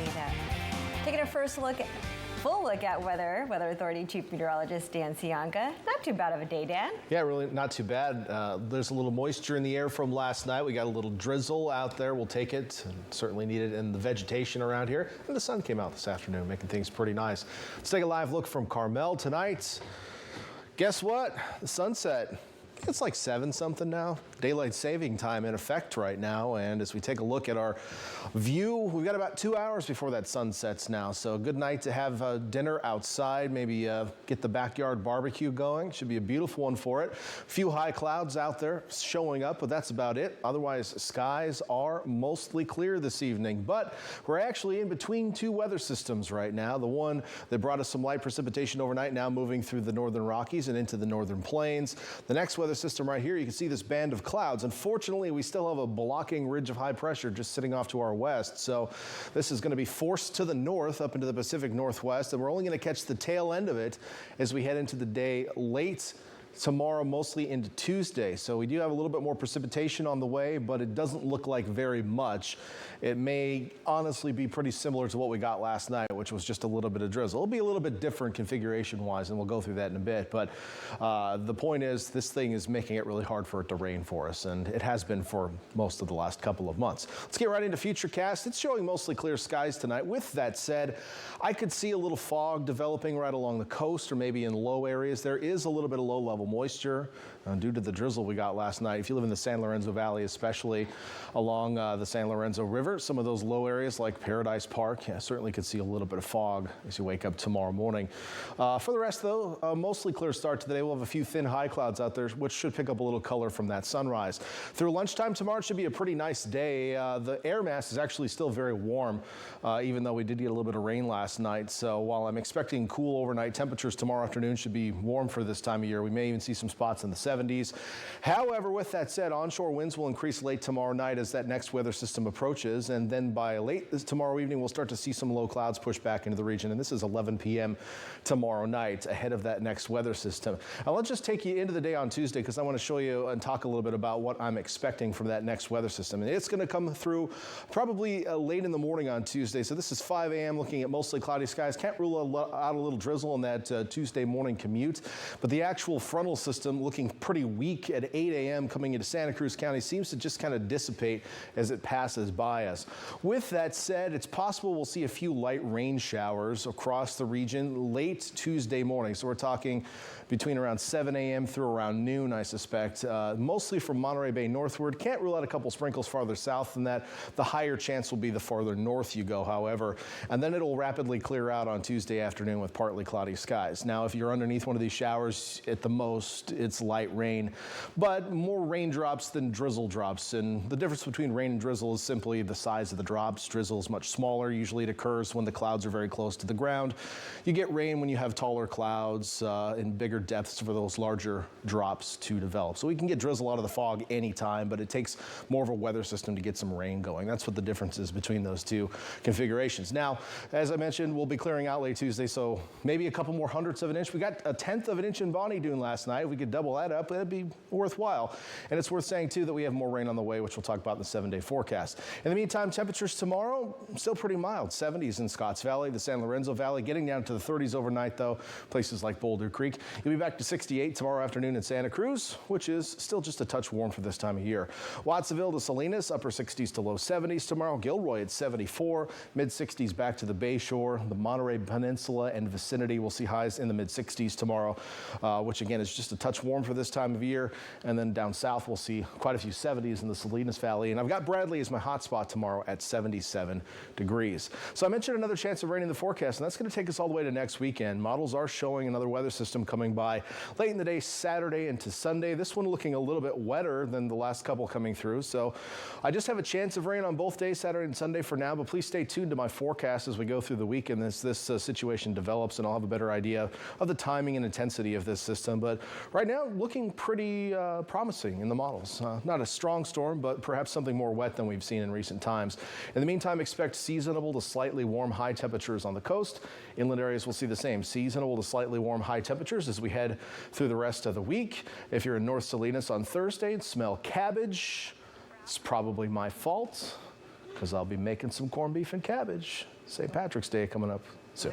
data. Taking a full look at weather Authority Chief Meteorologist Dan Cianca. Not too bad of a day, Dan. Yeah, really not too bad. There's a little moisture in the air from last night. We got a little drizzle out there. We'll take it, and certainly need it in the vegetation around here. And the sun came out this afternoon, making things pretty nice. Let's take a live look from Carmel tonight. Guess what? The sunset. It's like 7-something now. Daylight saving time in effect right now. And as we take a look at our view, we've got about 2 hours before that sun sets now. So a good night to have dinner outside, maybe get the backyard barbecue going. Should be a beautiful one for it. A few high clouds out there showing up, but that's about it. Otherwise, skies are mostly clear this evening. But we're actually in between two weather systems right now. The one that brought us some light precipitation overnight now moving through the northern Rockies and into the northern plains. The next weather system right here, you can see this band of clouds. Unfortunately, we still have a blocking ridge of high pressure just sitting off to our west. So this is going to be forced to the north up into the Pacific Northwest, and we're only going to catch the tail end of it as we head into the day late tomorrow, mostly into Tuesday. So we do have a little bit more precipitation on the way, but it doesn't look like very much. It may honestly be pretty similar to what we got last night, which was just a little bit of drizzle. It'll be a little bit different configuration-wise, and we'll go through that in a bit. But the point is, this thing is making it really hard for it to rain for us, and it has been for most of the last couple of months. Let's get right into Futurecast. It's showing mostly clear skies tonight. With that said, I could see a little fog developing right along the coast or maybe in low areas. There is a little bit of low-level moisture due to the drizzle we got last night. If you live in the San Lorenzo Valley, especially along the San Lorenzo River, some of those low areas like Paradise Park, certainly could see a little bit of fog as you wake up tomorrow morning. For the rest, though, mostly clear start to the day. We'll have a few thin high clouds out there, which should pick up a little color from that sunrise. Through lunchtime tomorrow, it should be a pretty nice day. The air mass is actually still very warm, even though we did get a little bit of rain last night. So while I'm expecting cool overnight temperatures tomorrow afternoon should be warm for this time of year, we may even see some spots in the 70s. However, with that said, onshore winds will increase late tomorrow night as that next weather system approaches, and then by late tomorrow evening, we'll start to see some low clouds push back into the region, and this is 11 p.m. tomorrow night ahead of that next weather system. Now, let's just take you into the day on Tuesday because I want to show you and talk a little bit about what I'm expecting from that next weather system. And it's going to come through probably late in the morning on Tuesday, so this is 5 a.m. looking at mostly cloudy skies. Can't rule out a little drizzle on that Tuesday morning commute, but the actual frontal system looking pretty weak at 8 a.m. coming into Santa Cruz County seems to just kind of dissipate as it passes by us. With that said, it's possible we'll see a few light rain showers across the region late Tuesday morning. So we're talking between around 7 a.m. through around noon, I suspect, mostly from Monterey Bay northward. Can't rule out a couple sprinkles farther south than that. The higher chance will be the farther north you go, however, and then it'll rapidly clear out on Tuesday afternoon with partly cloudy skies. Now, if you're underneath one of these showers, at the most, it's light rain, but more raindrops than drizzle drops. And the difference between rain and drizzle is simply the size of the drops. Drizzle is much smaller. Usually it occurs when the clouds are very close to the ground. You get rain when you have taller clouds in bigger depths for those larger drops to develop. So we can get drizzle out of the fog anytime, but it takes more of a weather system to get some rain going. That's what the difference is between those two configurations. Now, as I mentioned, we'll be clearing out late Tuesday, so maybe a couple more hundredths of an inch. We got a 1/10 of an inch in Bonnie Doon last night. If we could double that up, it'd be worthwhile. And it's worth saying, too, that we have more rain on the way, which we'll talk about in the 7-day forecast. In the meantime, temperatures tomorrow, still pretty mild. 70s in Scotts Valley, the San Lorenzo Valley, getting down to the 30s overnight, though, places like Boulder Creek. You'll be back to 68 tomorrow afternoon in Santa Cruz, which is still just a touch warm for this time of year. Watsonville to Salinas, upper 60s to low 70s tomorrow. Gilroy at 74, mid-60s back to the Bay Shore. The Monterey Peninsula and vicinity will see highs in the mid-60s tomorrow, which again is just a touch warm for this time of year. And then down south, we'll see quite a few 70s in the Salinas Valley. And I've got Bradley as my hot spot tomorrow at 77 degrees. So I mentioned another chance of rain in the forecast, and that's going to take us all the way to next weekend. Models are showing another weather system coming by late in the day, Saturday into Sunday. This one looking a little bit wetter than the last couple coming through. So I just have a chance of rain on both days, Saturday and Sunday for now, but please stay tuned to my forecast as we go through the week and this situation develops, and I'll have a better idea of the timing and intensity of this system. But right now, looking pretty promising in the models. Not a strong storm, but perhaps something more wet than we've seen in recent times. In the meantime, expect seasonable to slightly warm high temperatures on the coast. Inland areas will see the same seasonable to slightly warm high temperatures as we head through the rest of the week. If you're in North Salinas on Thursday, smell cabbage. It's probably my fault. because I'll be making some corned beef and cabbage. St. Patrick's Day coming up soon.